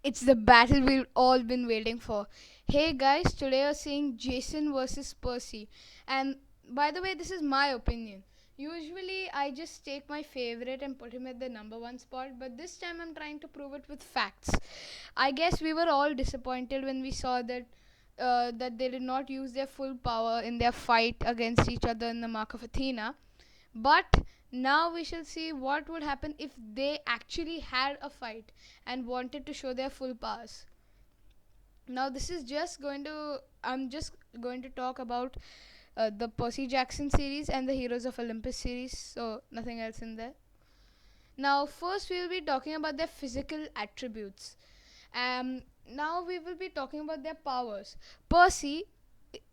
It's the battle we've all been waiting for. Hey guys, today we're seeing Jason versus Percy. And by the way, this is my opinion. Usually, I just take my favorite and put him at the number one spot, but this time I'm trying to prove it with facts. I guess we were all disappointed when we saw that they did not use their full power in their fight against each other in the Mark of Athena. But now we shall see what would happen if they actually had a fight and wanted to show their full powers. Now this is just going to I'm just going to talk about the Percy Jackson series and the Heroes of Olympus series, so nothing else in there. Now first we will be talking about their physical attributes. Now we will be talking about their powers. Percy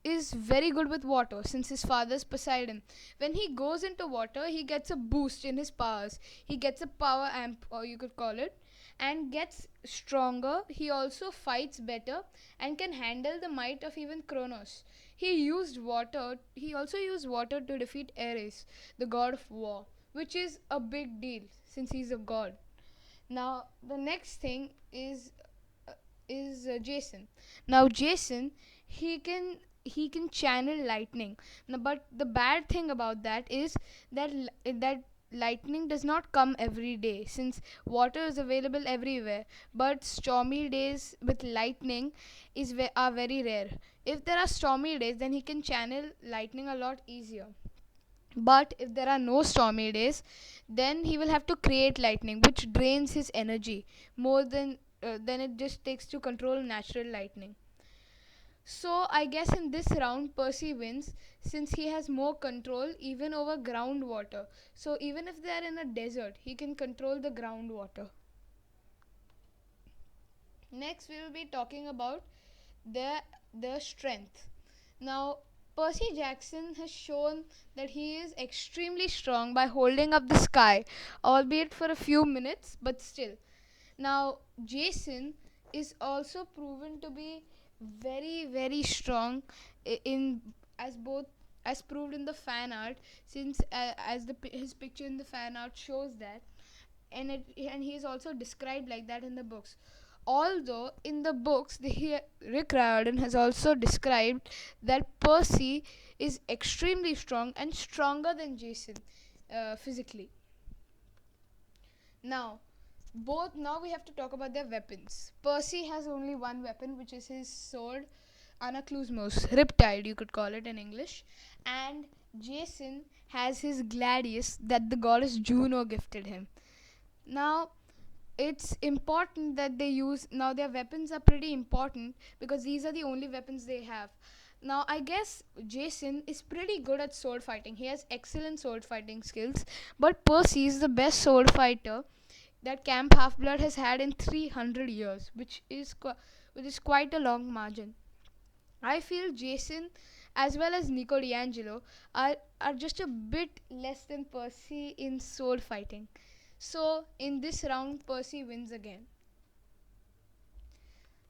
is very good with water since his father's Poseidon. When he goes into water, he gets a boost in his powers. He gets a power amp, or you could call it, and gets stronger. He also fights better and can handle the might of even Kronos. He also used water to defeat Ares, the god of war, which is a big deal since he's a god. Now, the next thing is Jason. Now, Jason, he can he can channel lightning. Now, but the bad thing about that is that lightning does not come every day since water is available everywhere. But stormy days with lightning are very rare. If there are stormy days, then he can channel lightning a lot easier. But if there are no stormy days, then he will have to create lightning, which drains his energy more than it just takes to control natural lightning. So I guess in this round, Percy wins since he has more control even over groundwater. So even if they are in a desert, he can control the groundwater. Next, we will be talking about their their strength. Now, Percy Jackson has shown that he is extremely strong by holding up the sky, albeit for a few minutes, but still. Now, Jason is also proven to be very, very strong in as both as proved in the fan art, since his picture in the fan art shows that, and he is also described like that in the books. Although in the books, Rick Riordan has also described that Percy is extremely strong and stronger than Jason physically. Now, now we have to talk about their weapons. Percy has only one weapon, which is his sword, Anaklusmos, Riptide, you could call it in English, and Jason has his gladius that the goddess Juno gifted him. Now, it's important that they use now their weapons are pretty important because these are the only weapons they have. Now I guess Jason is pretty good at sword fighting. He has excellent sword fighting skills, but Percy is the best sword fighter that Camp Half-Blood has had in 300 years, which is quite a long margin. I feel Jason as well as Nico D'Angelo are just a bit less than Percy in sword fighting. So in this round, Percy wins again.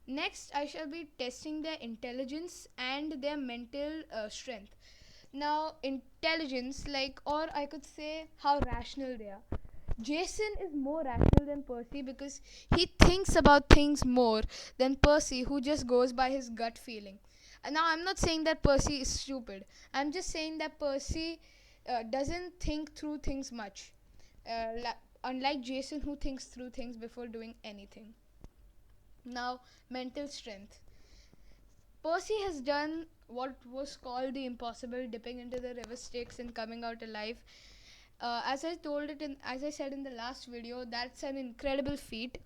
Next, I shall be testing their intelligence and their mental strength. Now, intelligence, or I could say how rational they are. Jason is more rational than Percy because he thinks about things more than Percy, who just goes by his gut feeling. And now, I'm not saying that Percy is stupid. I'm just saying that Percy doesn't think through things much. Unlike Jason, who thinks through things before doing anything. Now, mental strength. Percy has done what was called the impossible, dipping into the river Styx and coming out alive. As I said in the last video, that's an incredible feat,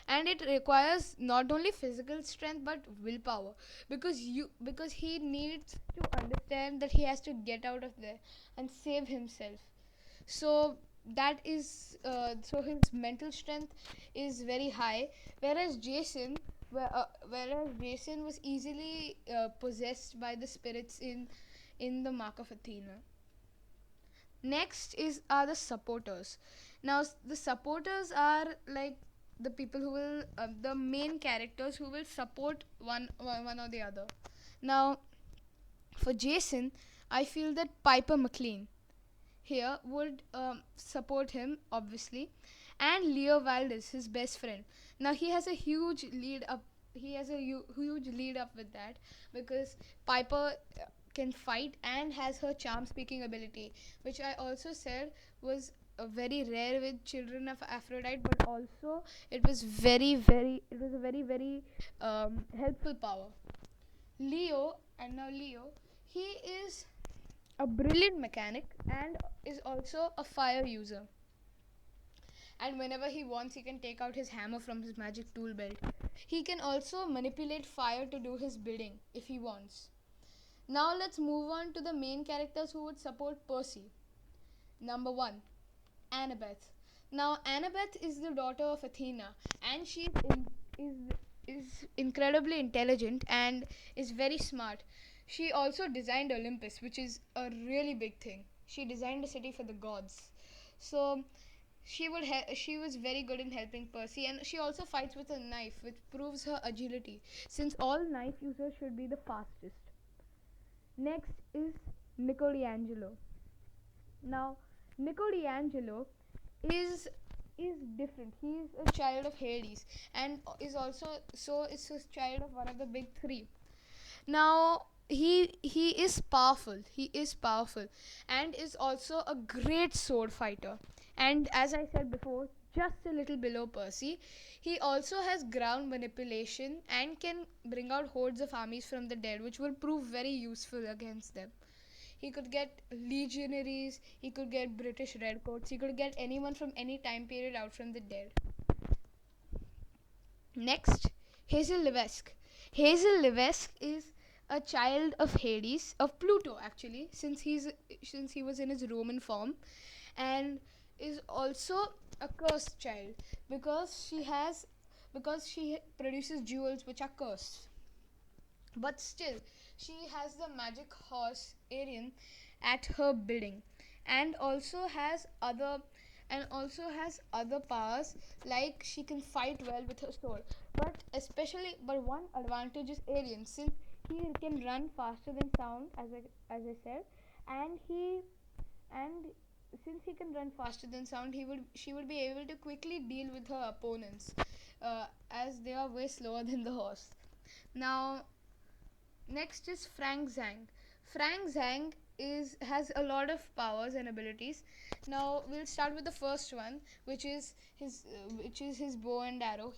and it requires not only physical strength but willpower, because he needs to understand that he has to get out of there and save himself. So so his mental strength is very high, whereas Jason was easily possessed by the spirits in the Mark of Athena. Next are the supporters. Now the supporters are like the people who will the main characters who will support one or the other. Now for Jason, I feel that Piper McLean here would support him, obviously, and Leo Valdez, his best friend. Now he has a huge lead up. He has a huge lead up with that, because Piper can fight and has her charm speaking ability, which I also said was very rare with children of Aphrodite, but also it was a very helpful power. Leo, he is a brilliant mechanic and is also a fire user. And whenever he wants, he can take out his hammer from his magic tool belt. He can also manipulate fire to do his bidding if he wants. Now let's move on to the main characters who would support Percy. Number 1, Annabeth. Now Annabeth is the daughter of Athena, and is is incredibly intelligent and is very smart. She also designed Olympus, which is a really big thing. She designed a city for the gods. So she was very good in helping Percy, and she also fights with a knife, which proves her agility, since all knife users should be the fastest. Next is Nicoliangelo. Now, Nicoliangelo is is different. He is a child of Hades, and is a child of one of the big three. Now he is powerful. He is powerful, and is also a great sword fighter. And as I said before, just a little below Percy, he also has ground manipulation and can bring out hordes of armies from the dead, which will prove very useful against them. He could get legionaries, he could get British redcoats, he could get anyone from any time period out from the dead. Next, Hazel Levesque. Hazel Levesque is a child of Hades, of Pluto actually, since he was in his Roman form, and is also a cursed child, because she produces jewels which are cursed. But still, she has the magic horse Arion at her bidding, and also has other powers, like she can fight well with her sword. But one advantage is Arion, since he can run faster than sound, as I said, and he and since he can run faster than sound, she would be able to quickly deal with her opponents, as they are way slower than the horse. Now, next is Frank Zhang. Frank Zhang has a lot of powers and abilities. Now we'll start with the first one, which is his bow and arrow.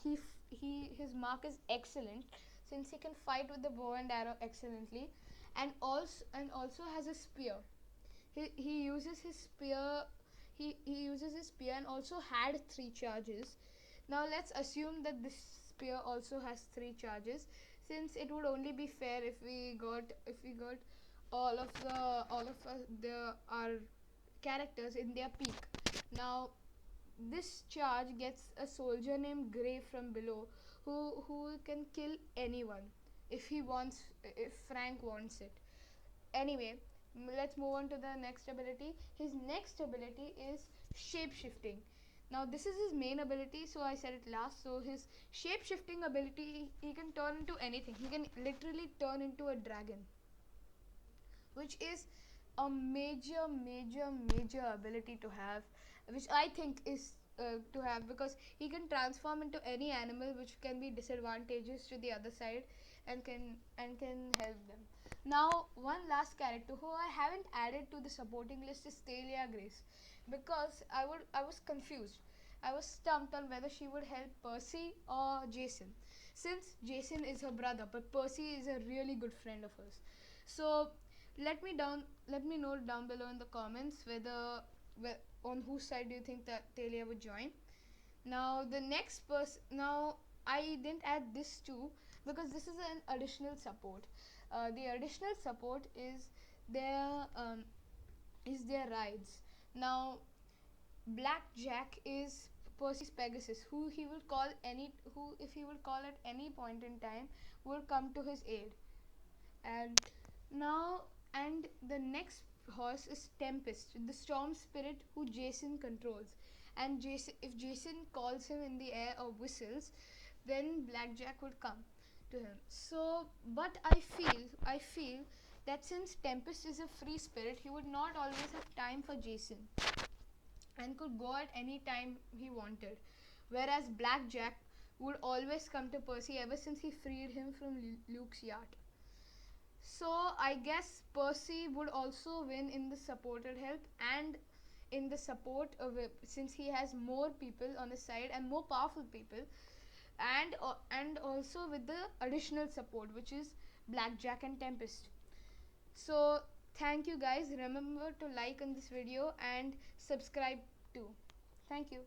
His mark is excellent, since he can fight with the bow and arrow excellently, and also has a spear. He uses his spear. He uses his spear and also had 3 charges. Now let's assume that this spear also has 3 charges, since it would only be fair if we got all of our characters in their peak. Now this charge gets a soldier named Gray from below, who can kill anyone if Frank wants it. Anyway, let's move on to the next ability. His next ability is shape shifting. Now this is his main ability, so I said it last. So his shape shifting ability, he can turn into anything. He can literally turn into a dragon, which is a major ability to have, which I think is to have, because he can transform into any animal, which can be disadvantageous to the other side, and can help them. Now, one last character who I haven't added to the supporting list is Thalia Grace, because I was confused. I was stumped on whether she would help Percy or Jason, since Jason is her brother, but Percy is a really good friend of hers. So let me know down below in the comments on whose side do you think that Talia would join. Now the next person. Now I didn't add this too, because this is an additional support. The additional support is their rides. Now Blackjack is Percy's Pegasus, who if he will call at any point in time, will come to his aid. And now and the next horse is Tempest, the storm spirit who Jason controls. And if Jason calls him in the air or whistles, then Blackjack would come to him. So, but I feel that since Tempest is a free spirit, he would not always have time for Jason, and could go at any time he wanted. Whereas Blackjack would always come to Percy ever since he freed him from Luke's yacht. So I guess Percy would also win in the supported help and in the support of it, since he has more people on his side and more powerful people, and also with the additional support, which is Blackjack and Tempest. So thank you guys. Remember to like on this video and subscribe too. Thank you.